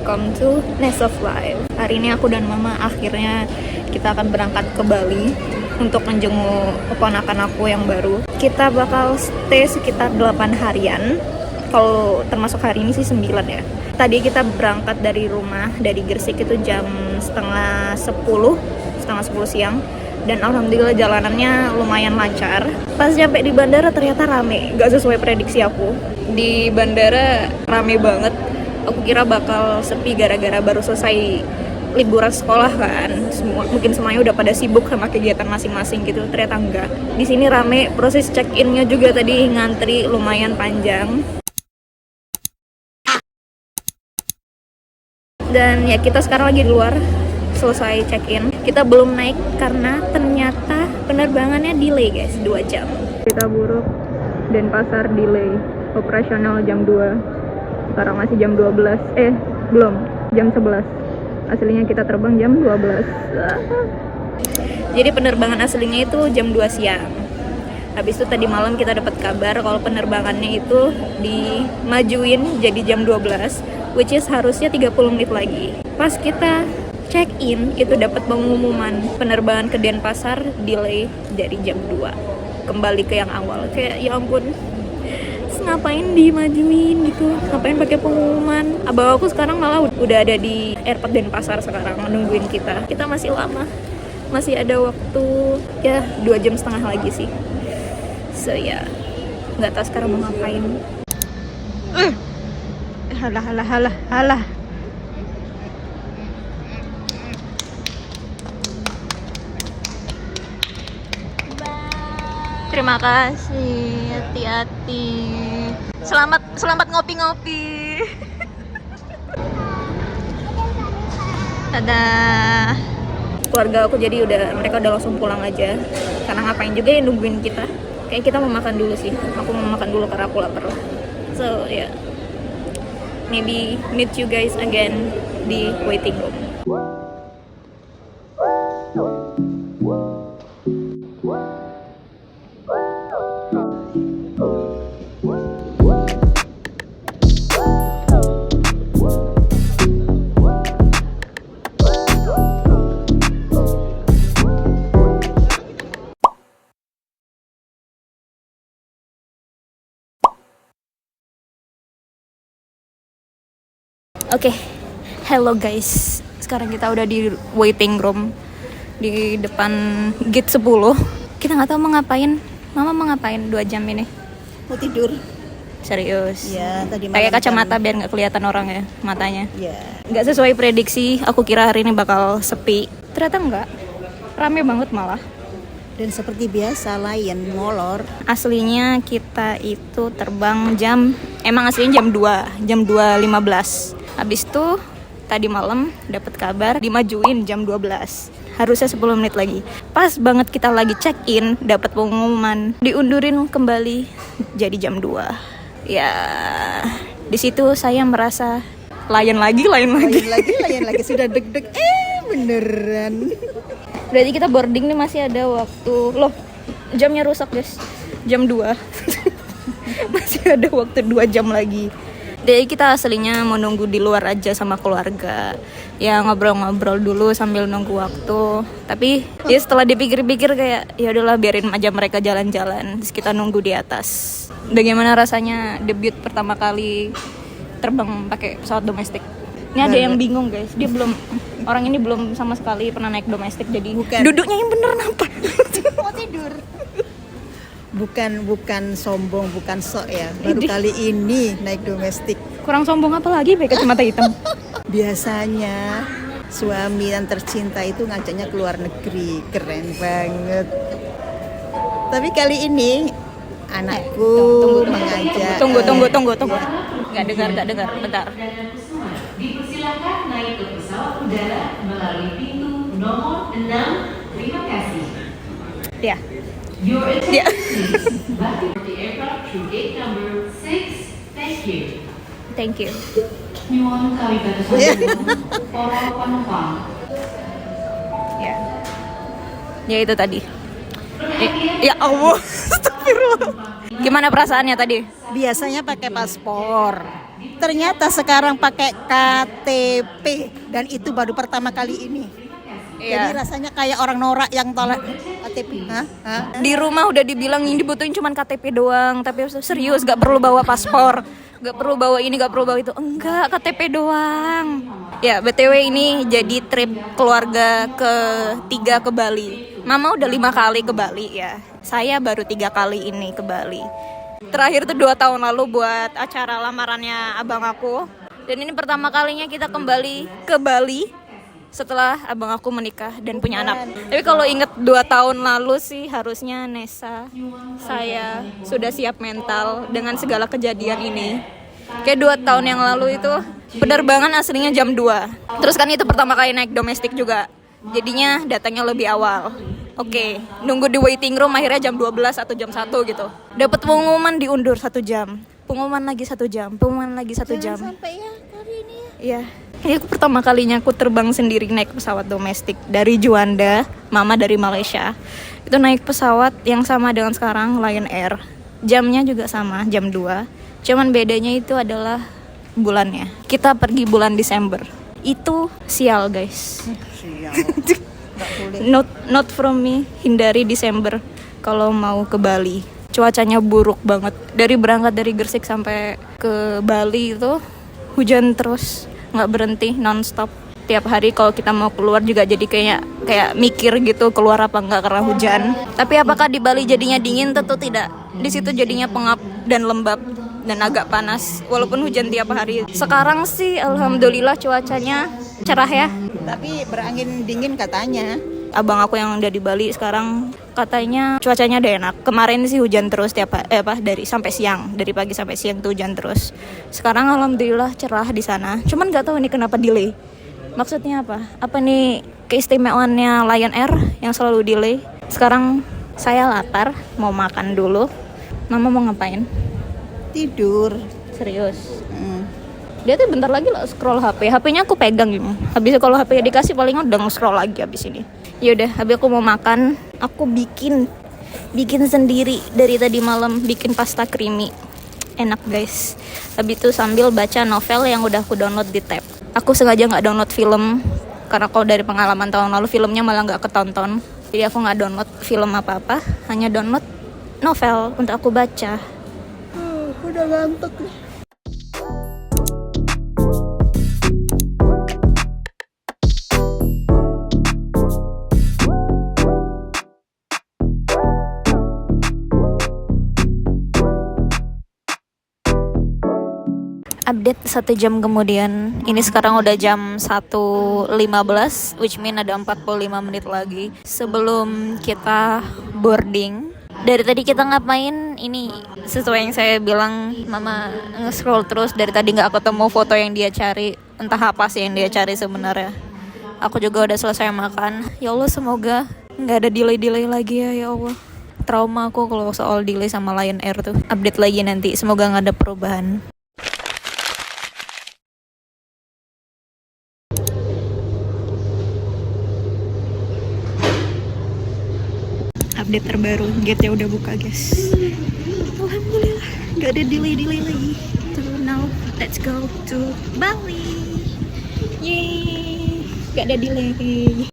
welcome to Nest of Life. Hari ini aku dan mama akhirnya kita akan berangkat ke Bali untuk menjenguk keponakan aku yang baru. Kita bakal stay sekitar 8 harian. Kalau termasuk hari ini sih 9 ya. Tadi kita berangkat dari rumah, dari Gresik itu jam setengah 10 siang. Dan alhamdulillah jalanannya lumayan lancar. Pas nyampe di bandara ternyata rame, gak sesuai prediksi aku. Di bandara rame banget. Aku kira bakal sepi gara-gara baru selesai liburan sekolah kan. Mungkin semuanya udah pada sibuk sama kegiatan masing-masing gitu. Ternyata enggak. Di sini rame, proses check-innya juga tadi ngantri lumayan panjang. Dan ya kita sekarang lagi di luar, selesai check-in. Kita belum naik karena ternyata penerbangannya delay guys, 2 jam. Kita buruk, Denpasar delay, operasional jam 2. Sekarang masih jam 12, belum, jam 11. Aslinya kita terbang jam 12. Jadi penerbangan aslinya itu jam 2 siang. Habis itu tadi malam kita dapat kabar kalau penerbangannya itu dimajuin jadi jam 12, which is harusnya 30 menit lagi. Pas kita check in itu dapat pengumuman penerbangan ke Denpasar delay dari jam 2 kembali ke yang awal. Kayak ya ampun, ngapain dimajuin gitu, ngapain pakai pengumuman. Abang aku sekarang malah udah ada di airport Denpasar sekarang menungguin kita masih lama, masih ada waktu ya 2,5 jam lagi sih. So ya nggak tahu sekarang mau ngapain. Halah. Terima kasih, hati-hati. Selamat ngopi-ngopi. Dadah. Keluarga aku jadi mereka udah langsung pulang aja. Karena ngapain juga ya nungguin kita. Kayak kita mau makan dulu sih. Aku mau makan dulu karena aku lapar lah. So yeah, maybe meet you guys again di waiting room. Oke, hello guys. Sekarang kita udah di waiting room di depan gate 10. Kita nggak tahu mau ngapain. Mama mau ngapain 2 jam ini? Mau tidur. Serius? Ya, tadi malam. Pakai kacamata biar nggak kelihatan orang ya matanya. Ya. Nggak sesuai prediksi. Aku kira hari ini bakal sepi. Ternyata nggak. Rame banget malah. Dan seperti biasa Lion molor. Aslinya kita itu terbang emang aslinya jam 2.15. Habis itu tadi malam dapat kabar dimajuin jam 12. Harusnya 10 menit lagi. Pas banget kita lagi check-in dapat pengumuman diundurin kembali jadi jam 2. Ya, di situ saya merasa layan lagi Sudah deg-deg. Beneran. Berarti kita boarding nih masih ada waktu. Loh, jamnya rusak, guys. Jam 2. Masih ada waktu 2 jam lagi. Jadi kita aslinya mau nunggu di luar aja sama keluarga. Ya ngobrol-ngobrol dulu sambil nunggu waktu. Tapi ya setelah dipikir-pikir kayak ya udahlah biarin aja mereka jalan-jalan. Terus kita nunggu di atas. Bagaimana rasanya debut pertama kali terbang pakai pesawat domestik? Ini ada yang bingung guys. Orang ini belum sama sekali pernah naik domestik. Jadi duduknya yang bener nampak. Mau tidur. Bukan sombong, bukan sok ya. Baru kali ini naik domestik. Kurang sombong apa lagi pakai kacamata hitam. Biasanya suami yang tercinta itu ngajaknya ke luar negeri. Keren banget. Tapi kali ini anakku mengajak. Tunggu. Gak dengar. Bentar. Dipersilakan naik ke pesawat udara melalui pintu nomor 6. Terima kasih. Ya. Your attention please. Back to the aircraft through gate number 6. Thank you. Nyuwun kami batasan para penumpang. Ya itu tadi. Ya Allah. Astagfirullah. Gimana perasaannya tadi? Biasanya pakai paspor. ternyata sekarang pakai KTP dan itu baru pertama kali ini. Jadi rasanya kayak orang norak yang tolak KTP. Hah? Di rumah udah dibilang ini dibutuhin cuman KTP doang, tapi serius gak perlu bawa paspor, gak perlu bawa ini, gak perlu bawa itu. Enggak, KTP doang. Ya, BTW ini jadi trip keluarga ketiga ke Bali. Mama udah 5 kali ke Bali ya. Saya baru 3 kali ini ke Bali. Terakhir tuh 2 tahun lalu buat acara lamarannya abang aku. Dan ini pertama kalinya kita kembali ke Bali setelah abang aku menikah dan punya anak. Tapi kalau inget 2 tahun lalu sih harusnya Nesa, saya sudah siap mental dengan segala kejadian ini. Kayak 2 tahun yang lalu itu penerbangan aslinya jam 2. Terus kan itu pertama kali naik domestik juga. Jadinya datangnya lebih awal. Oke, nunggu di waiting room akhirnya jam 12 atau jam 1 gitu. Dapat pengumuman diundur 1 jam. Pengumuman lagi 1 jam, pengumuman lagi 1 jam. Sampai ya kali ini ya. Iya. Ini aku pertama kalinya aku terbang sendiri naik pesawat domestik dari Juanda, mama dari Malaysia. Itu naik pesawat yang sama dengan sekarang, Lion Air. Jamnya juga sama, jam 2. Cuman bedanya itu adalah bulannya. Kita pergi bulan Desember. Itu sial, guys. Sial. Nggak boleh. Not from me, hindari Desember kalau mau ke Bali. Cuacanya buruk banget. Dari berangkat dari Gresik sampai ke Bali itu hujan terus, nggak berhenti, nonstop. Tiap hari kalau kita mau keluar juga jadi kayak mikir gitu keluar apa nggak karena hujan. Tapi apakah di Bali jadinya dingin? Tentu tidak. Di situ jadinya pengap dan lembab dan agak panas walaupun hujan tiap hari. Sekarang sih alhamdulillah cuacanya cerah ya. Tapi berangin dingin katanya. Abang aku yang udah di Bali sekarang katanya cuacanya udah enak. Kemarin sih hujan terus dari sampai siang, dari pagi sampai siang tuh hujan terus. Sekarang alhamdulillah cerah di sana. Cuman nggak tahu nih kenapa delay. Maksudnya apa? Apa nih keistimewaannya Lion Air yang selalu delay? Sekarang saya lapar, mau makan dulu. Mama mau ngapain? Tidur. Serius? Dia tuh bentar lagi lah scroll HP. HP-nya aku pegang gini. Habis kalau HP dikasih paling udah nge-scroll lagi habis ini. Yaudah, habis aku mau makan. Aku bikin sendiri dari tadi malam, bikin pasta creamy. Enak guys. Habis itu sambil baca novel yang udah aku download di tab. Aku sengaja nggak download film karena kalau dari pengalaman tahun lalu filmnya malah nggak ketonton. Jadi aku nggak download film apa-apa, hanya download novel untuk aku baca. Udah ngantuk nih. Update 1 jam kemudian. Ini sekarang udah jam 1.15, which mean ada 45 menit lagi sebelum kita boarding. Dari tadi kita ngapain? Ini sesuai yang saya bilang, Mama nge-scroll terus dari tadi nggak ketemu foto yang dia cari. Entah apa sih yang dia cari sebenarnya. Aku juga udah selesai makan. Ya Allah, semoga nggak ada delay lagi ya Allah. Trauma aku kalau soal delay sama Lion Air tuh. Update lagi nanti, semoga nggak ada perubahan. Update terbaru, gate-nya udah buka guys. Alhamdulillah, gak ada delay lagi. So now let's go to Bali. Yeay, gak ada delay.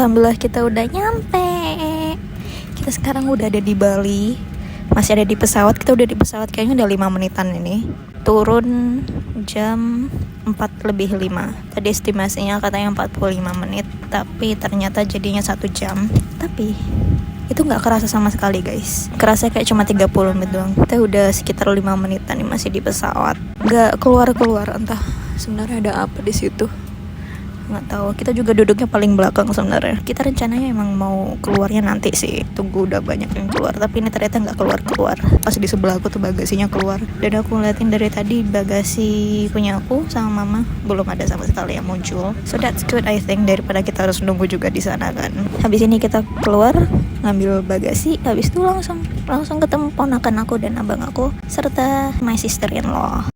Alhamdulillah kita udah nyampe. Kita sekarang udah ada di Bali. Masih ada di pesawat. Kita udah di pesawat kayaknya udah 5 menitan ini. Turun jam 4:05. Tadi estimasinya katanya 45 menit, tapi ternyata jadinya 1 jam. Tapi itu nggak kerasa sama sekali guys. Kerasa kayak cuma 30 menit doang. Kita udah sekitar 5 menitan nih masih di pesawat. Nggak keluar-keluar, entah sebenarnya ada apa di situ. Nggak tahu. Kita juga duduknya paling belakang sebenarnya. Kita rencananya emang mau keluarnya nanti sih. Tunggu udah banyak yang keluar, tapi ini ternyata nggak keluar. Pas di sebelah aku tuh bagasinya keluar. Dan aku ngeliatin dari tadi bagasi punya aku sama mama belum ada sama sekali yang muncul. So that's good I think, daripada kita harus nunggu juga di sana kan. Habis ini kita keluar ngambil bagasi, habis itu langsung ketemu ponakan aku dan abang aku serta my sister-in-law.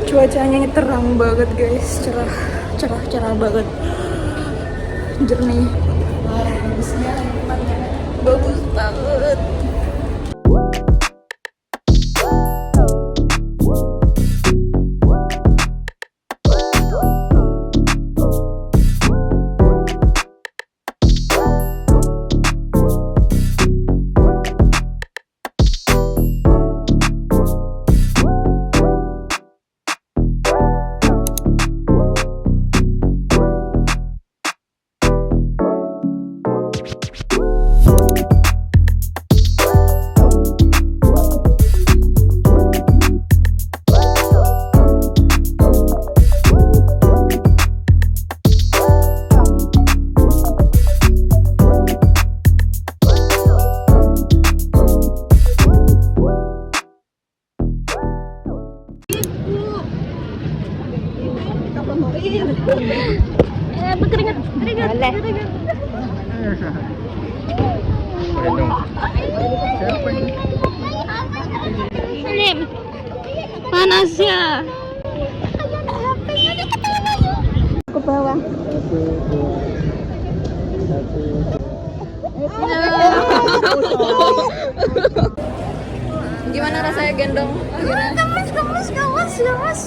Cuacanya terang banget guys, cerah banget, jernih, bagus banget. Salim, panasnya. Ke bawah. Gimana rasanya gendong? Gemes.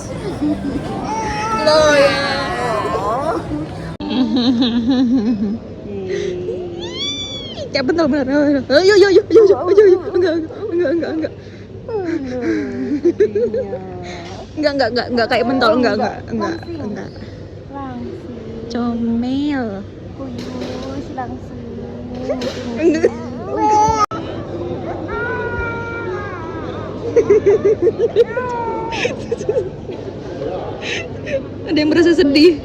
Loh ya. Kayak bentar benar. Yo. Enggak kayak mentol, enggak. Comel. Kuyus langsung. Ada yang merasa sedih.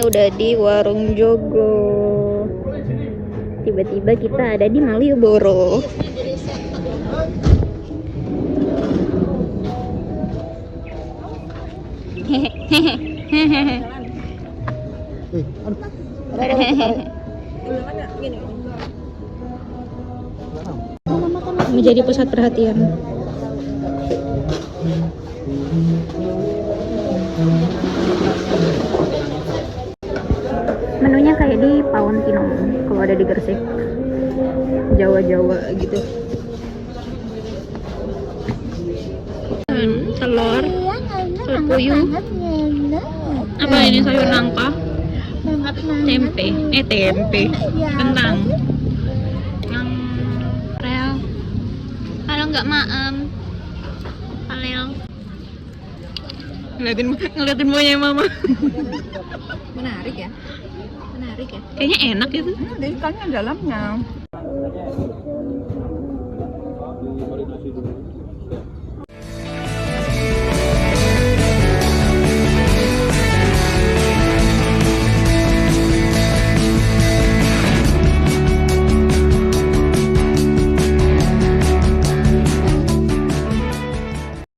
Udah di warung Jogo. Tiba-tiba kita ada di Malioboro. Menjadi pusat perhatian. Menunya kayak di Pawon Kinong kalau ada di Gresik. Jawa-Jawa gitu. Telur, telur puyuh. Apa ini sayur nangka? Tempe, tempe, kentang. Yang rel. Kalau nggak maem, palel. Ngeliatin maunya mama. Menarik ya. Kayaknya enak gitu. Ada ikannya dalamnya.